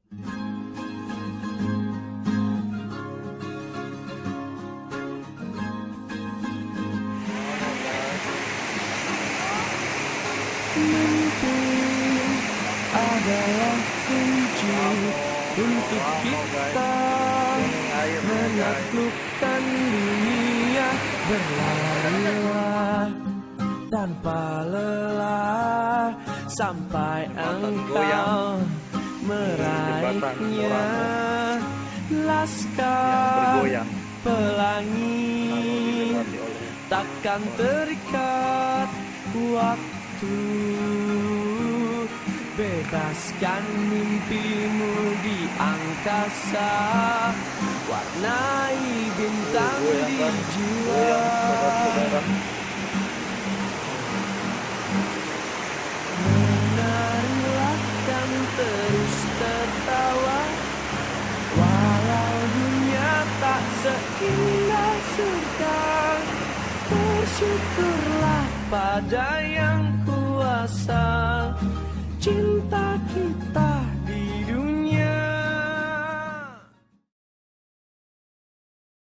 Mimpi adalah kunci untuk kita menaklukkan dunia. Berlarilah tanpa lelah sampai engkau meraihnya. Laskar pelangi takkan terikat waktu. Bebaskan mimpimu di angkasa, warnai bintang di jiwa. Menarilah dan terus tertawa, walau dunia tak seindah surga. Bersyukurlah pada yang kuasa, cinta kita